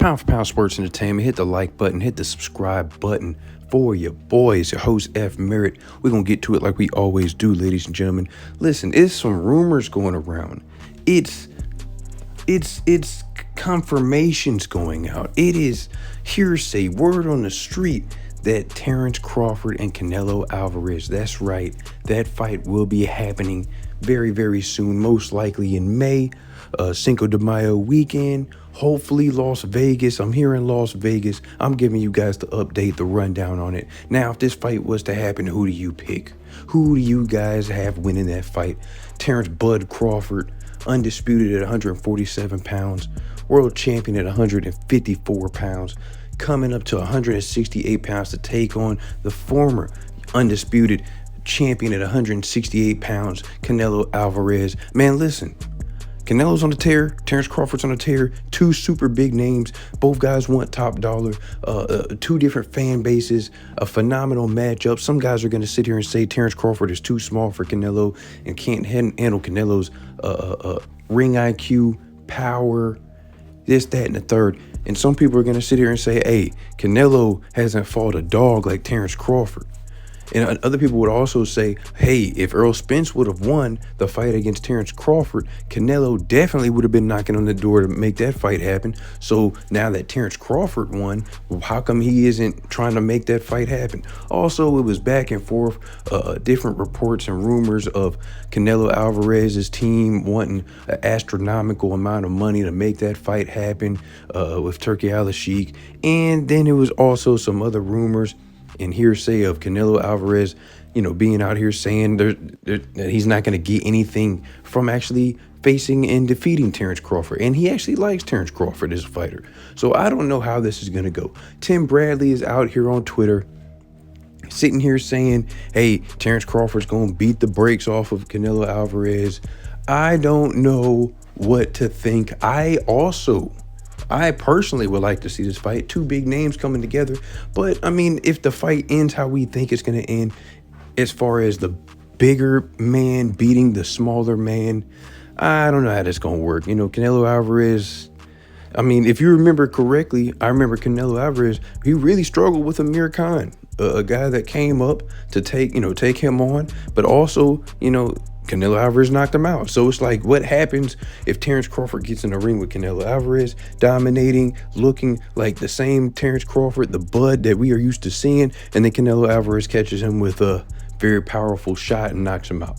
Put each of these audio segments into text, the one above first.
Pound for Pound Sports Entertainment. Hit the like button, hit the subscribe button for your boys, your host F Merritt. We're gonna get to it like we always do, ladies and gentlemen. Listen, it's some rumors going around. It's confirmations going out. It is hearsay, word on the street that Terence Crawford and Canelo Alvarez, that's right, that fight will be happening very, very soon, most likely in May, Cinco de Mayo weekend, hopefully Las Vegas. I'm here in Las Vegas. I'm giving you guys the update, the rundown on it. Now, if this fight was to happen, who do you pick? Who do you guys have winning that fight? Terence Bud Crawford, undisputed at 147 pounds, world champion at 154 pounds, coming up to 168 pounds to take on the former undisputed champion at 168 pounds, Canelo Alvarez. Man, listen, Canelo's on the tear, Terence Crawford's on the tear, two super big names. Both guys want top dollar, two different fan bases, a phenomenal matchup. Some guys are going to sit here and say Terence Crawford is too small for Canelo and can't handle Canelo's ring IQ, power, this, that, and the third. And some people are going to sit here and say, hey, Canelo hasn't fought a dog like Terence Crawford. And other people would also say, hey, if Errol Spence would have won the fight against Terence Crawford, Canelo definitely would have been knocking on the door to make that fight happen. So now that Terence Crawford won, how come he isn't trying to make that fight happen? Also, it was back and forth, different reports and rumors of Canelo Alvarez's team wanting an astronomical amount of money to make that fight happen with Turki Al-Sheikh. And then there was also some other rumors and hearsay of Canelo Alvarez, being out here saying that he's not going to get anything from actually facing and defeating Terence Crawford. And he actually likes Terence Crawford as a fighter. So I don't know how this is going to go. Tim Bradley is out here on Twitter sitting here saying, hey, Terence Crawford's going to beat the brakes off of Canelo Alvarez. I don't know what to think. I personally would like to see this fight. Two big names coming together. But, I mean, if the fight ends how we think it's going to end, as far as the bigger man beating the smaller man, I don't know how that's going to work. Canelo Alvarez, I mean, if you remember correctly, I remember Canelo Alvarez, he really struggled with Amir Khan, a guy that came up to take him on. But also, Canelo Alvarez knocked him out. So it's like, what happens if Terence Crawford gets in the ring with Canelo Alvarez, dominating, looking like the same Terence Crawford, the Bud that we are used to seeing, and then Canelo Alvarez catches him with a very powerful shot and knocks him out?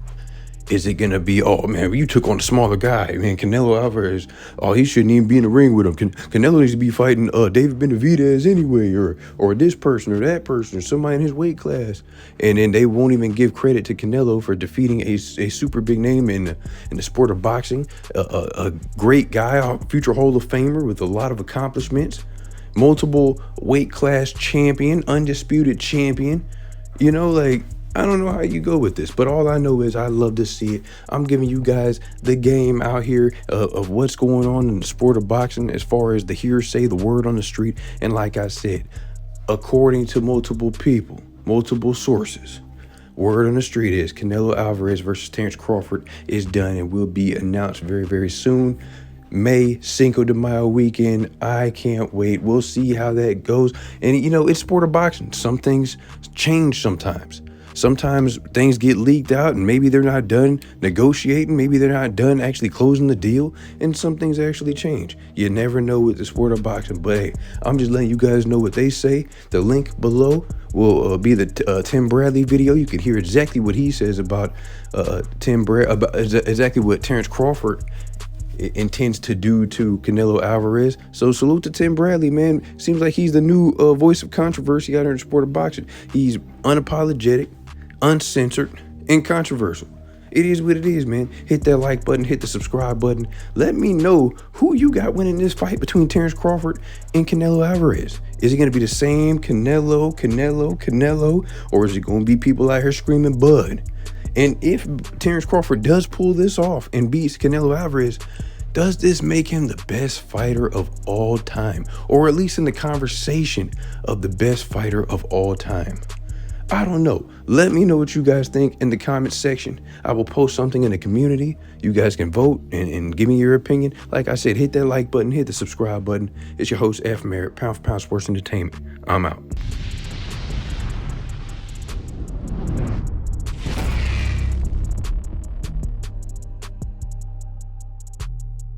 Is it going to be, oh, man, you took on the smaller guy, man, Canelo Alvarez, oh, he shouldn't even be in the ring with him. Canelo needs to be fighting David Benavidez anyway, or this person or that person or somebody in his weight class. And then they won't even give credit to Canelo for defeating a super big name in the sport of boxing, a great guy, a future Hall of Famer with a lot of accomplishments, multiple weight class champion, undisputed champion, I don't know how you go with this, but all I know is I love to see it. I'm giving you guys the game out here of what's going on in the sport of boxing as far as the hearsay, the word on the street. And like I said, according to multiple people, multiple sources, word on the street is Canelo Alvarez versus Terence Crawford is done and will be announced very, very soon. May, Cinco de Mayo weekend. I can't wait. We'll see how that goes. And, it's sport of boxing. Some things change sometimes. Sometimes things get leaked out and maybe they're not done negotiating. Maybe they're not done actually closing the deal, and some things actually change. You never know with the sport of boxing, but hey, I'm just letting you guys know what they say. The link below will be the Tim Bradley video. You can hear exactly what he says about about exactly what Terence Crawford intends to do to Canelo Alvarez. So salute to Tim Bradley, man. Seems like he's the new voice of controversy out here in the sport of boxing. He's unapologetic, uncensored, and controversial. It is what it is, man. Hit that like button, hit the subscribe button. Let me know who you got winning this fight between Terence Crawford and Canelo Alvarez. Is it going to be the same Canelo, or is it going to be people out here screaming Bud? And if Terence Crawford does pull this off and beats Canelo Alvarez, does this make him the best fighter of all time? Or at least in the conversation of the best fighter of all time? I don't know. Let me know what you guys think in the comments section. I will post something in the community. You guys can vote and give me your opinion. Like I said, hit that like button, hit the subscribe button. It's your host, F. Merritt, Pound for Pound Sports Entertainment. I'm out.